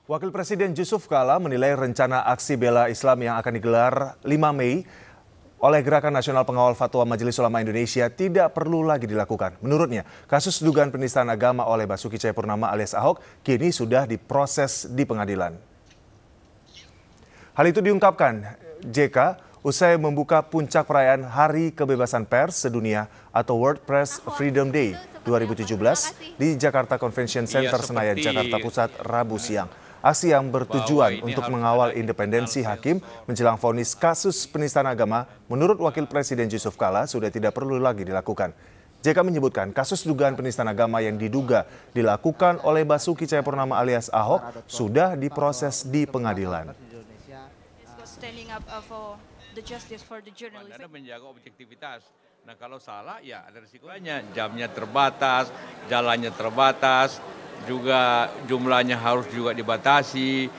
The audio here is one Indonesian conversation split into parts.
Wakil Presiden Yusuf Kala menilai rencana aksi bela Islam yang akan digelar 5 Mei oleh Gerakan Nasional Pengawal Fatwa Majelis Ulama Indonesia tidak perlu lagi dilakukan. Menurutnya, kasus dugaan penistaan agama oleh Basuki Cahayapurnama alias Ahok kini sudah diproses di pengadilan. Hal itu diungkapkan JK usai membuka puncak perayaan Hari Kebebasan Pers Sedunia atau World Press Freedom Day 2017 di Jakarta Convention Center Senayan, Jakarta Pusat, Rabu siang. Aksi yang bertujuan untuk mengawal independensi hakim menjelang vonis kasus penistaan agama, menurut Wakil Presiden Yusuf Kala sudah tidak perlu lagi dilakukan. JK menyebutkan kasus dugaan penistaan agama yang diduga dilakukan oleh Basuki Cahayapurnama alias Ahok sudah diproses di pengadilan. Anda menjaga objektivitas. Nah kalau salah ya ada risikonya, jamnya terbatas, jalannya terbatas, juga jumlahnya harus juga dibatasi,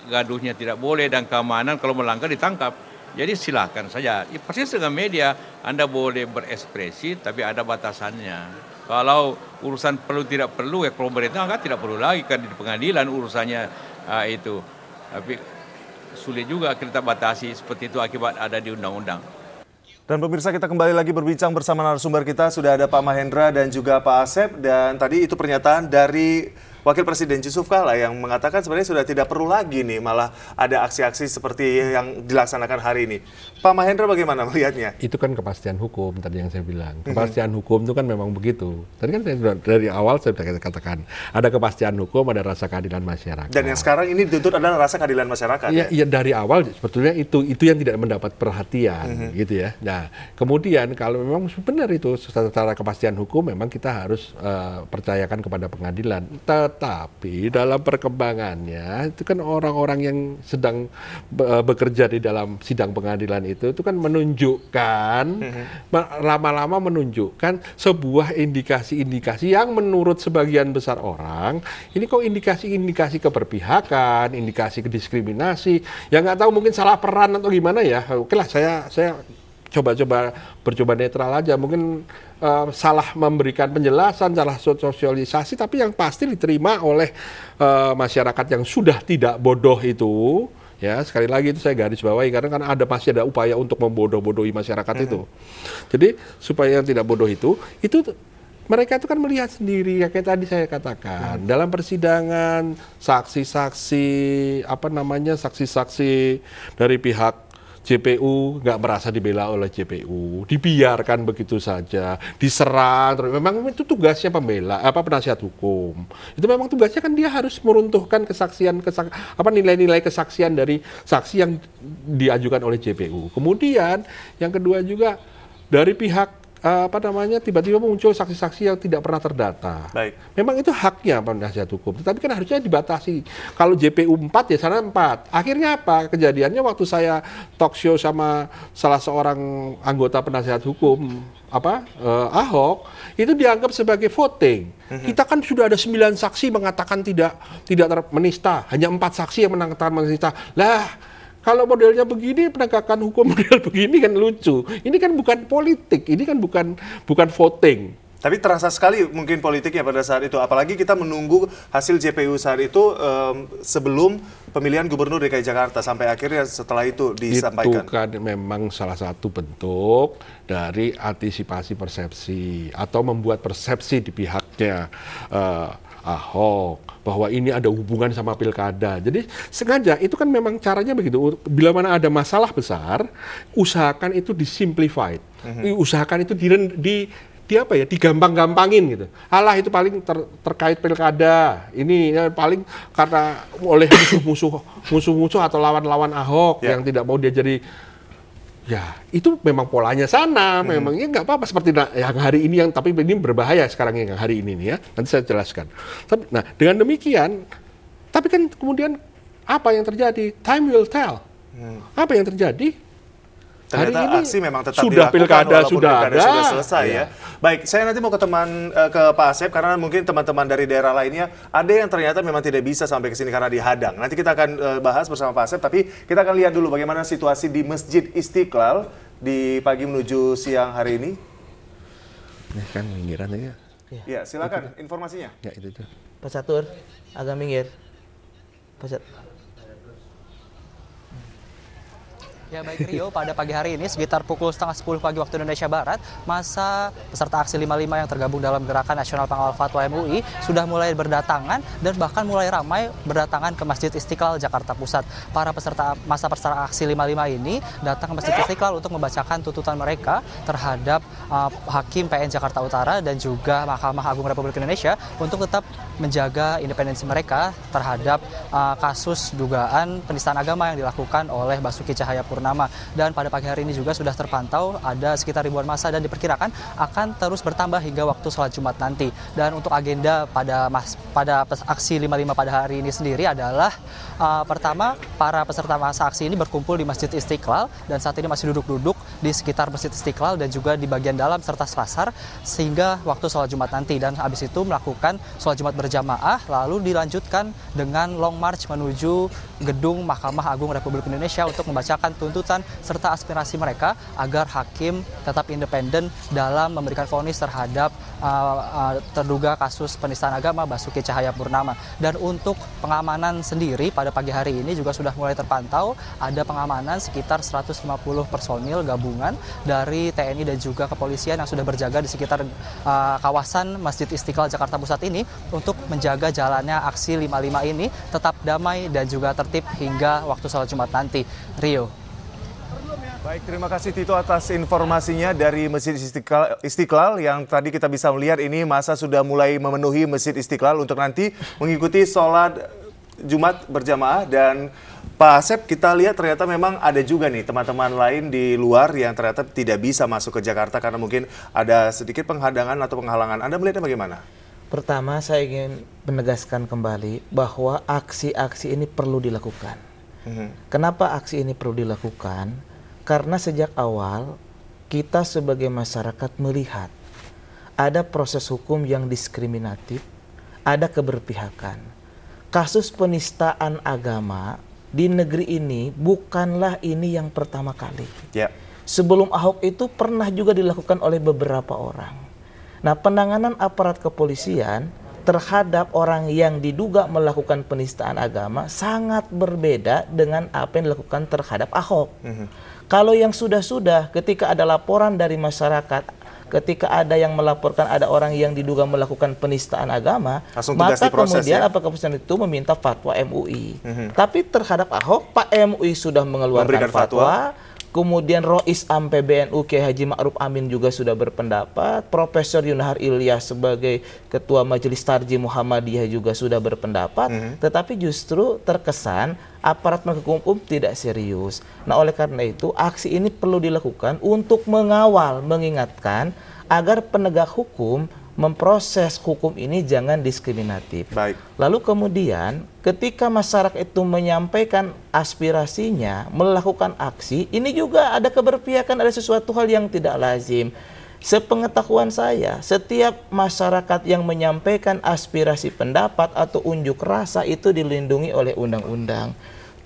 gaduhnya tidak boleh dan keamanan kalau melanggar ditangkap. Jadi silakan saja. Persis dengan media, Anda boleh berekspresi tapi ada batasannya. Kalau urusan perlu tidak perlu ya pemerintah kan tidak perlu lagi kan di pengadilan urusannya itu. Tapi sulit juga kita batasi seperti itu akibat ada di undang-undang. Dan pemirsa, kita kembali lagi berbincang bersama narasumber kita. Sudah ada Pak Mahendra dan juga Pak Asep. Dan tadi itu pernyataan dari Wakil Presiden Yusuf Kala yang mengatakan sebenarnya sudah tidak perlu lagi nih malah ada aksi-aksi seperti yang dilaksanakan hari ini. Pak Mahendra bagaimana melihatnya? Itu kan kepastian hukum tadi yang saya bilang. Kepastian hukum itu kan memang begitu. Tadi kan dari awal saya sudah katakan ada kepastian hukum, ada rasa keadilan masyarakat. Dan yang sekarang ini dituntut adalah rasa keadilan masyarakat. Iya, dari awal sebetulnya itu yang tidak mendapat perhatian gitu ya. Nah, kemudian kalau memang benar itu secara kepastian hukum memang kita harus percayakan kepada pengadilan. Tapi dalam perkembangannya itu kan orang-orang yang sedang bekerja di dalam sidang pengadilan itu kan menunjukkan lama-lama menunjukkan sebuah indikasi-indikasi yang menurut sebagian besar orang ini kok indikasi-indikasi keberpihakan, indikasi kediskriminasi, yang nggak tahu mungkin salah peran atau gimana ya. Oke lah, saya bercoba netral aja, mungkin salah memberikan penjelasan, salah sosialisasi, tapi yang pasti diterima oleh masyarakat yang sudah tidak bodoh itu. Ya, sekali lagi itu saya garis bawahi karena kan masih ada upaya untuk membodoh-bodohi masyarakat itu. Jadi supaya yang tidak bodoh itu mereka itu kan melihat sendiri, kayak tadi saya katakan, dalam persidangan saksi-saksi dari pihak JPU nggak merasa dibela oleh JPU, dibiarkan begitu saja, diserang. Memang itu tugasnya penasihat hukum. Itu memang tugasnya kan dia harus meruntuhkan nilai-nilai kesaksian dari saksi yang diajukan oleh JPU. Kemudian yang kedua juga dari pihak tiba-tiba muncul saksi-saksi yang tidak pernah terdata. Baik. Memang itu haknya penasihat hukum, tetapi kan harusnya dibatasi. Kalau JPU 4 ya sana 4. Akhirnya apa? Kejadiannya waktu saya talk show sama salah seorang anggota penasihat hukum Ahok, itu dianggap sebagai voting. Kita kan sudah ada 9 saksi mengatakan tidak menista, hanya 4 saksi yang mengatakan menista. Lah, kalau modelnya begini, penegakan hukum model begini kan lucu. Ini kan bukan politik, ini kan bukan voting. Tapi terasa sekali mungkin politiknya pada saat itu. Apalagi kita menunggu hasil JPU saat itu sebelum pemilihan Gubernur DKI Jakarta. Sampai akhirnya setelah itu disampaikan. Itu kan memang salah satu bentuk dari antisipasi persepsi. Atau membuat persepsi di pihaknya Ahok bahwa ini ada hubungan sama pilkada. Jadi sengaja itu kan memang caranya begitu. Bila mana ada masalah besar, usahakan itu disimplified. Usahakan itu digampang-gampangin gitu. Alah itu paling terkait pilkada. Ini paling karena oleh musuh-musuh atau lawan-lawan Ahok yang tidak mau dia jadi. Ya, itu memang polanya sana, memangnya nggak apa-apa seperti yang hari ini tapi ini berbahaya sekarang yang hari ini nih ya. Nanti saya jelaskan. Nah, dengan demikian, tapi kan kemudian apa yang terjadi? Time will tell. Apa yang terjadi? Ternyata hari ini aksi memang tetap sudah dilakukan pilkada sudah selesai ya. Baik, saya nanti mau ke Pak Asep karena mungkin teman-teman dari daerah lainnya ada yang ternyata memang tidak bisa sampai ke sini karena dihadang. Nanti kita akan bahas bersama Pak Asep, tapi kita akan lihat dulu bagaimana situasi di Masjid Istiqlal di pagi menuju siang hari ini. Ini kan pinggiran ya. Ya, silakan informasinya. Ya itu tuh. Pak Catur, agak minggir. Ya baik Rio, pada pagi hari ini sekitar pukul setengah 10 pagi waktu Indonesia Barat, masa peserta aksi 55 yang tergabung dalam Gerakan Nasional Pengawal Fatwa MUI sudah mulai berdatangan dan bahkan mulai ramai berdatangan ke Masjid Istiqlal Jakarta Pusat. Para peserta aksi 55 ini datang ke Masjid Istiqlal untuk membacakan tuntutan mereka terhadap Hakim PN Jakarta Utara dan juga Mahkamah Agung Republik Indonesia untuk tetap menjaga independensi mereka terhadap kasus dugaan penistaan agama yang dilakukan oleh Basuki Cahayapurnama. Dan pada pagi hari ini juga sudah terpantau ada sekitar ribuan massa dan diperkirakan akan terus bertambah hingga waktu sholat Jumat nanti. Dan untuk agenda pada aksi 55 pada hari ini sendiri adalah pertama, para peserta massa aksi ini berkumpul di Masjid Istiqlal dan saat ini masih duduk-duduk di sekitar Masjid Istiqlal dan juga di bagian dalam serta selasar sehingga waktu sholat Jumat nanti. Dan habis itu melakukan sholat Jumat berjamaah lalu dilanjutkan dengan long march menuju gedung Mahkamah Agung Republik Indonesia untuk membacakan tuntutan serta aspirasi mereka agar hakim tetap independen dalam memberikan vonis terhadap terduga kasus penistaan agama Basuki Cahayapurnama. Dan untuk pengamanan sendiri pada pagi hari ini juga sudah mulai terpantau ada pengamanan sekitar 150 personil gabungan dari TNI dan juga kepolisian yang sudah berjaga di sekitar kawasan Masjid Istiqlal Jakarta Pusat ini untuk menjaga jalannya aksi 55 ini tetap damai dan juga tertib hingga waktu sholat Jumat nanti. Rio. Baik, terima kasih Tito atas informasinya dari Masjid Istiqlal yang tadi kita bisa melihat ini masa sudah mulai memenuhi Masjid Istiqlal untuk nanti mengikuti sholat Jumat berjamaah. Dan Pak Asep, kita lihat ternyata memang ada juga nih teman-teman lain di luar yang ternyata tidak bisa masuk ke Jakarta karena mungkin ada sedikit penghadangan atau penghalangan. Anda melihatnya bagaimana? Pertama, saya ingin menegaskan kembali bahwa aksi-aksi ini perlu dilakukan. Kenapa aksi ini perlu dilakukan? Karena sejak awal kita sebagai masyarakat melihat ada proses hukum yang diskriminatif, ada keberpihakan. Kasus penistaan agama di negeri ini bukanlah ini yang pertama kali. Sebelum Ahok itu pernah juga dilakukan oleh beberapa orang. Nah, penanganan aparat kepolisian terhadap orang yang diduga melakukan penistaan agama sangat berbeda dengan apa yang dilakukan terhadap Ahok. Kalau yang sudah-sudah ketika ada laporan dari masyarakat, ketika ada yang melaporkan ada orang yang diduga melakukan penistaan agama, maka kemudian apa keputusan itu meminta fatwa MUI. Tapi terhadap Ahok, Pak MUI sudah mengeluarkan fatwa. Kemudian Rois Am PBNU Kiai Haji Ma'ruf Amin juga sudah berpendapat. Profesor Yunahar Ilyas sebagai Ketua Majelis Tarjih Muhammadiyah juga sudah berpendapat. Tetapi justru terkesan aparat penegak hukum tidak serius. Nah, oleh karena itu aksi ini perlu dilakukan untuk mengawal, mengingatkan agar penegak hukum memproses hukum ini jangan diskriminatif. Lalu kemudian ketika masyarakat itu menyampaikan aspirasinya, melakukan aksi, ini juga ada keberpihakan, ada sesuatu hal yang tidak lazim. Sepengetahuan saya, setiap masyarakat yang menyampaikan aspirasi pendapat atau unjuk rasa itu dilindungi oleh undang-undang.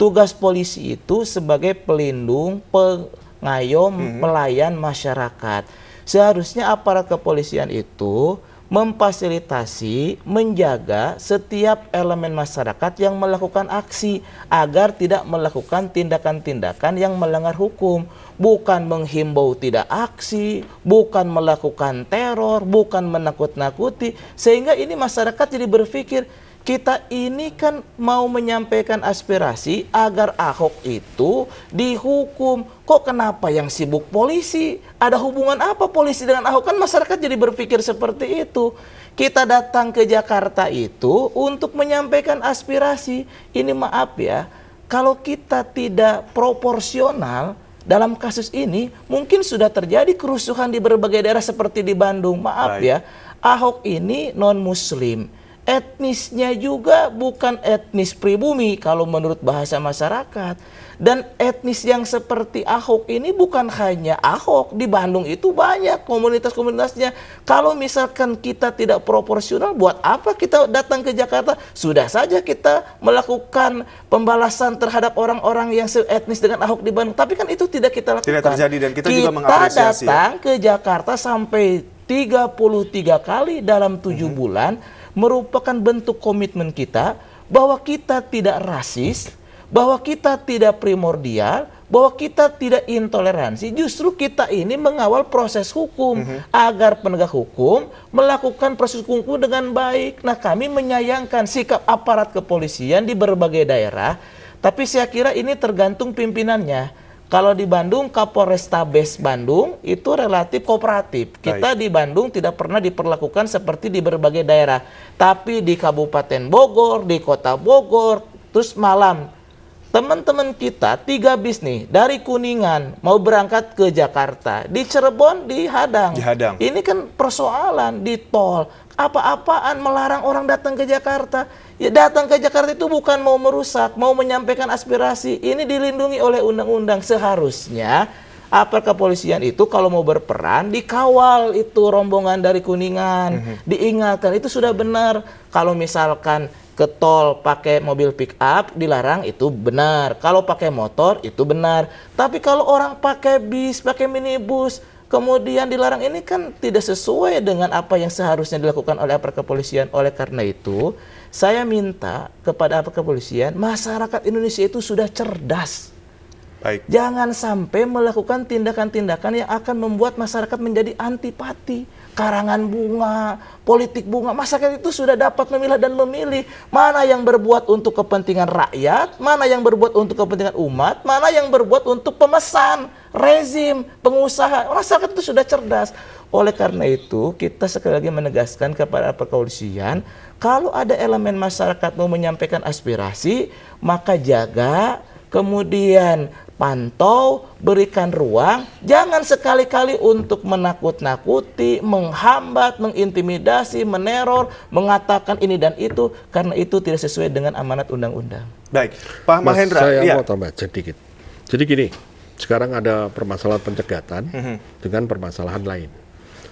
Tugas polisi itu sebagai pelindung, pengayom, pelayan masyarakat. Seharusnya aparat kepolisian itu memfasilitasi, menjaga setiap elemen masyarakat yang melakukan aksi agar tidak melakukan tindakan-tindakan yang melanggar hukum. Bukan menghimbau tidak aksi, bukan melakukan teror, bukan menakut-nakuti. Sehingga ini masyarakat jadi berpikir, kita ini kan mau menyampaikan aspirasi agar Ahok itu dihukum. Kok kenapa yang sibuk polisi? Ada hubungan apa polisi dengan Ahok? Kan masyarakat jadi berpikir seperti itu. Kita datang ke Jakarta itu untuk menyampaikan aspirasi. Ini maaf ya, kalau kita tidak proporsional dalam kasus ini, mungkin sudah terjadi kerusuhan di berbagai daerah seperti di Bandung. Maaf ya, Ahok ini non-muslim. Etnisnya juga bukan etnis pribumi kalau menurut bahasa masyarakat. Dan etnis yang seperti Ahok ini bukan hanya Ahok. Di Bandung itu banyak komunitas-komunitasnya. Kalau misalkan kita tidak proporsional, buat apa kita datang ke Jakarta? Sudah saja kita melakukan pembalasan terhadap orang-orang yang seetnis dengan Ahok di Bandung. Tapi kan itu tidak kita lakukan. Tidak terjadi dan kita juga mengapresiasi. Kita datang ke Jakarta sampai 33 kali dalam 7 bulan, merupakan bentuk komitmen kita bahwa kita tidak rasis, bahwa kita tidak primordial, bahwa kita tidak intoleransi. Justru kita ini mengawal proses hukum agar penegak hukum melakukan proses hukum dengan baik. Nah, kami menyayangkan sikap aparat kepolisian di berbagai daerah, tapi saya kira ini tergantung pimpinannya. Kalau di Bandung, Kapolrestabes Bandung itu relatif kooperatif. Kita di Bandung tidak pernah diperlakukan seperti di berbagai daerah. Tapi di Kabupaten Bogor, di Kota Bogor, terus malam, teman-teman kita 3 bis nih, dari Kuningan mau berangkat ke Jakarta. Di Cirebon dihadang. Ini kan persoalan di tol. Apa-apaan melarang orang datang ke Jakarta. Ya, datang ke Jakarta itu bukan mau merusak, mau menyampaikan aspirasi. Ini dilindungi oleh undang-undang. Seharusnya aparat kepolisian itu kalau mau berperan dikawal itu rombongan dari Kuningan, diingatkan itu sudah benar. Kalau misalkan ke tol pakai mobil pick up dilarang, itu benar. Kalau pakai motor itu benar. Tapi kalau orang pakai bis, pakai minibus kemudian dilarang, ini kan tidak sesuai dengan apa yang seharusnya dilakukan oleh aparat kepolisian. Oleh karena itu, saya minta kepada aparat kepolisian, masyarakat Indonesia itu sudah cerdas. Jangan sampai melakukan tindakan-tindakan yang akan membuat masyarakat menjadi antipati. Karangan bunga, politik bunga, masyarakat itu sudah dapat memilah dan memilih mana yang berbuat untuk kepentingan rakyat, mana yang berbuat untuk kepentingan umat, mana yang berbuat untuk pemesan, rezim, pengusaha. Masyarakat itu sudah cerdas. Oleh karena itu, kita sekali lagi menegaskan kepada kepolisian, kalau ada elemen masyarakat mau menyampaikan aspirasi, maka jaga, kemudian pantau, berikan ruang, jangan sekali-kali untuk menakut-nakuti, menghambat, mengintimidasi, meneror, mengatakan ini dan itu, karena itu tidak sesuai dengan amanat undang-undang. Baik, Pak Mahendra. Saya mau tambah sedikit. Jadi gini, sekarang ada permasalahan pencegatan dengan permasalahan lain.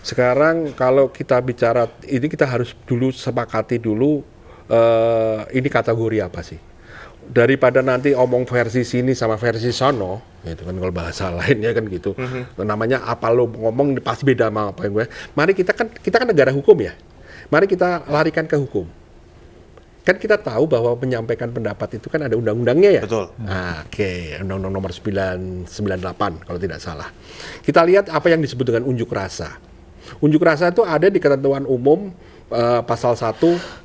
Sekarang kalau kita bicara, ini kita harus dulu sepakati dulu ini kategori apa sih? Daripada nanti omong versi sini sama versi sono, gitu kan, kalau bahasa lainnya kan gitu. Namanya apa lo ngomong pasti beda sama apa yang gue. Mari kita kan negara hukum ya. Mari kita larikan ke hukum. Kan kita tahu bahwa menyampaikan pendapat itu kan ada undang-undangnya ya. Betul. Nah, Undang-Undang nomor 998 kalau tidak salah. Kita lihat apa yang disebut dengan unjuk rasa. Unjuk rasa itu ada di Ketentuan Umum pasal 1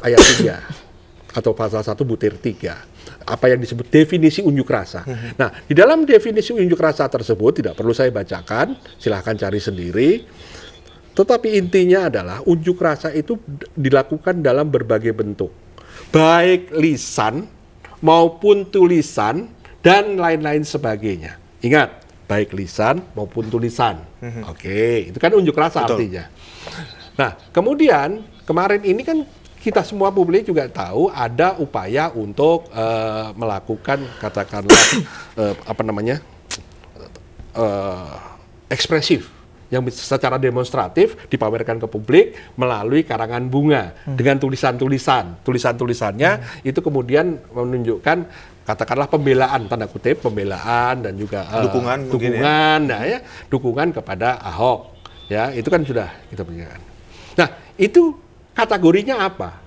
ayat 3 atau pasal 1 butir 3. Apa yang disebut definisi unjuk rasa. Nah, di dalam definisi unjuk rasa tersebut tidak perlu saya bacakan, silahkan cari sendiri. Tetapi intinya adalah unjuk rasa itu dilakukan dalam berbagai bentuk, baik lisan maupun tulisan dan lain-lain sebagainya. Ingat, baik lisan maupun tulisan. Oke, itu kan unjuk rasa artinya. Nah, kemudian kemarin ini kan kita semua publik juga tahu ada upaya untuk melakukan katakanlah ekspresif yang secara demonstratif dipamerkan ke publik melalui karangan bunga dengan tulisannya itu kemudian menunjukkan katakanlah pembelaan, tanda kutip pembelaan dan juga dukungan kepada Ahok, ya itu kan sudah kita berikan. Nah, itu kategorinya apa?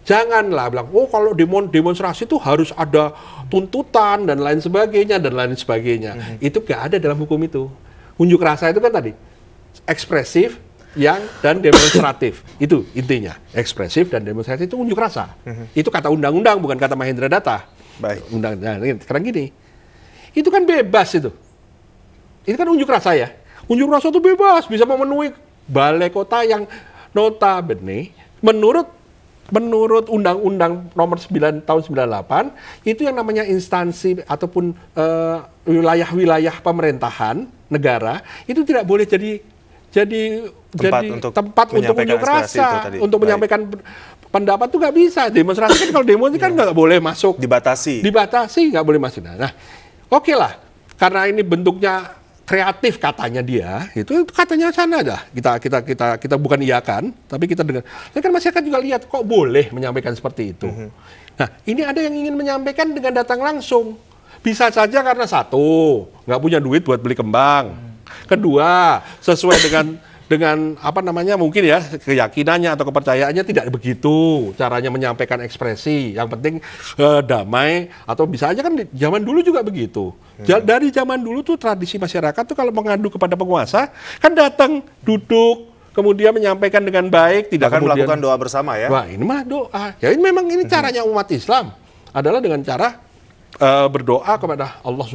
Janganlah bilang, oh kalau demonstrasi itu harus ada tuntutan dan lain sebagainya. Itu gak ada dalam hukum itu. Unjuk rasa itu kan tadi ekspresif dan demonstratif. Itu intinya. Ekspresif dan demonstratif itu unjuk rasa. Itu kata undang-undang, bukan kata Mahendra Data. Baik. Nah, sekarang gini, itu kan bebas itu. Itu kan unjuk rasa ya. Unjuk rasa itu bebas, bisa memenuhi balai kota yang notabene menurut Undang-Undang nomor 9 tahun 98 itu yang namanya instansi ataupun wilayah-wilayah pemerintahan negara itu tidak boleh jadi tempat untuk unjuk rasa, untuk menyampaikan pendapat itu nggak bisa. Demonstrasi kan kalau demo kan nggak boleh masuk, dibatasi nggak boleh masuk. Nah, oke lah, karena ini bentuknya kreatif katanya dia, itu katanya sana dah. Kita bukan iyakan, tapi kita dengar. Tapi kan masyarakat juga lihat kok boleh menyampaikan seperti itu. Nah, ini ada yang ingin menyampaikan dengan datang langsung. Bisa saja karena satu, nggak punya duit buat beli kembang. Kedua, sesuai dengan dengan apa namanya mungkin ya keyakinannya atau kepercayaannya tidak begitu caranya menyampaikan ekspresi. Yang penting damai, atau bisa aja kan zaman dulu juga begitu. Dari zaman dulu tuh tradisi masyarakat tuh kalau mengadu kepada penguasa kan datang, duduk, kemudian menyampaikan dengan baik, tidak bahkan kemudian melakukan doa bersama ya. Wah, ini mah doa. Ya ini memang ini caranya umat Islam adalah dengan cara berdoa kepada Allah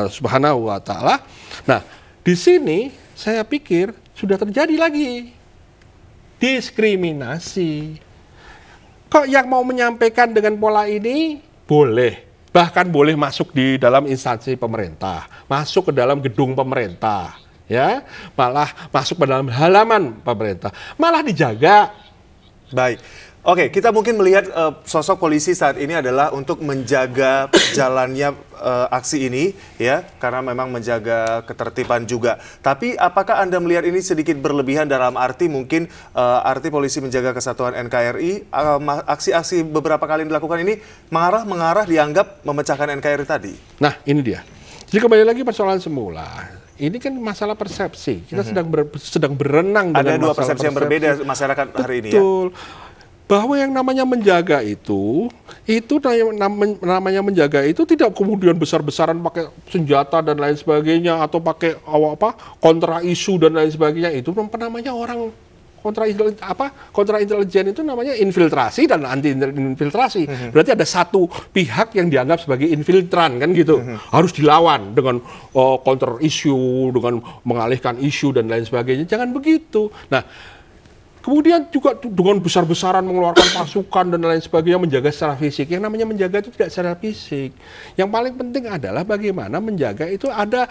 Subhanahu wa taala. Nah, di sini saya pikir sudah terjadi lagi diskriminasi. Kok yang mau menyampaikan dengan pola ini boleh, bahkan boleh masuk di dalam instansi pemerintah, masuk ke dalam gedung pemerintah, ya, malah masuk ke dalam halaman pemerintah, malah dijaga. Baik. Oke, kita mungkin melihat sosok polisi saat ini adalah untuk menjaga jalannya aksi ini, ya, karena memang menjaga ketertiban juga. Tapi apakah Anda melihat ini sedikit berlebihan dalam arti mungkin arti polisi menjaga kesatuan NKRI, aksi-aksi beberapa kali dilakukan ini mengarah dianggap memecahkan NKRI tadi? Nah, ini dia. Jadi kembali lagi persoalan semula. Ini kan masalah persepsi. Kita sedang berenang dengan ada dua masalah persepsi yang berbeda masyarakat hari ini, ya. Betul. Bahwa yang namanya menjaga itu namanya menjaga itu tidak kemudian besar-besaran pakai senjata dan lain sebagainya, atau pakai kontra isu dan lain sebagainya. Itu namanya orang kontra intelijen itu namanya infiltrasi dan anti infiltrasi. Berarti ada satu pihak yang dianggap sebagai infiltran, kan gitu. Harus dilawan dengan counter isu, dengan mengalihkan isu dan lain sebagainya. Jangan begitu. Nah, kemudian juga dengan besar-besaran mengeluarkan pasukan dan lain sebagainya, menjaga secara fisik. Yang namanya menjaga itu tidak secara fisik. Yang paling penting adalah bagaimana menjaga itu ada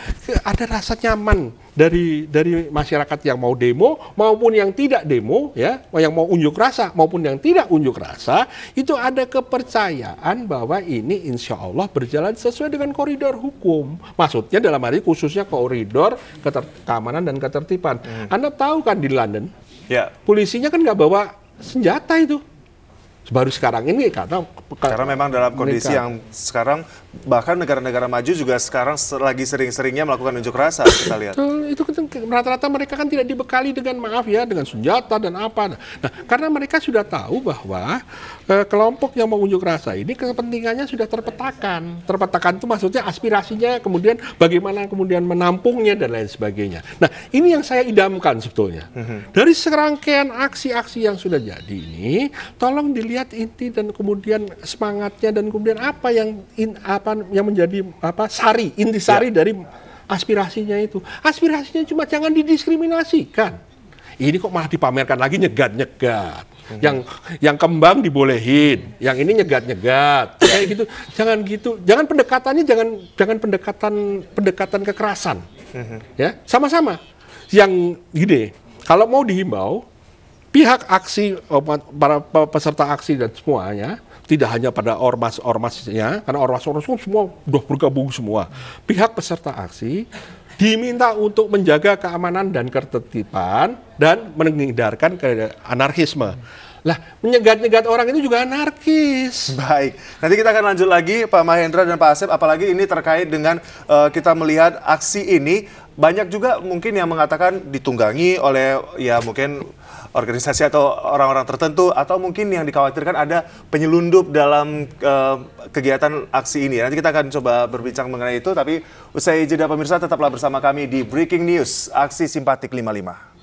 rasa nyaman dari masyarakat yang mau demo maupun yang tidak demo, ya, yang mau unjuk rasa maupun yang tidak unjuk rasa, itu ada kepercayaan bahwa ini insya Allah berjalan sesuai dengan koridor hukum. Maksudnya dalam arti khususnya koridor keamanan dan ketertiban. Anda tahu kan di London, ya, polisinya kan nggak bawa senjata itu. Baru sekarang ini karena memang dalam kondisi yang sekarang bahkan negara-negara maju juga sekarang lagi sering-seringnya melakukan unjuk rasa, kita lihat. Itu rata-rata mereka kan tidak dibekali dengan dengan senjata dan apa. Nah, karena mereka sudah tahu bahwa kelompok yang mau unjuk rasa ini kepentingannya sudah terpetakan. Terpetakan itu maksudnya aspirasinya, kemudian bagaimana kemudian menampungnya dan lain sebagainya. Nah, ini yang saya idamkan sebetulnya. Dari serangkaian aksi-aksi yang sudah jadi ini, tolong dilihat inti dan kemudian semangatnya dan kemudian apa yang menjadi intisari dari aspirasinya itu. Aspirasinya cuma jangan didiskriminasikan. Ini kok malah dipamerkan lagi nyegat-nyegat. Yang kembang dibolehin, yang ini nyegat-nyegat. Kayak gitu. Jangan gitu. Jangan pendekatannya jangan pendekatan kekerasan. Ya, sama-sama. Yang gini, kalau mau dihimbau pihak aksi, para peserta aksi dan semuanya, tidak hanya pada ormas-ormasnya, karena ormas-ormas semua sudah bergabung semua. Pihak peserta aksi diminta untuk menjaga keamanan dan ketertiban dan menghindarkan anarkisme. Lah, menyegat-nyegat orang itu juga anarkis. Baik, nanti kita akan lanjut lagi Pak Mahendra dan Pak Asep, apalagi ini terkait dengan kita melihat aksi ini, banyak juga mungkin yang mengatakan ditunggangi oleh ya mungkin organisasi atau orang-orang tertentu, atau mungkin yang dikhawatirkan ada penyelundup dalam kegiatan aksi ini. Nanti kita akan coba berbincang mengenai itu, tapi usai jeda pemirsa tetaplah bersama kami di Breaking News Aksi Simpatik 55.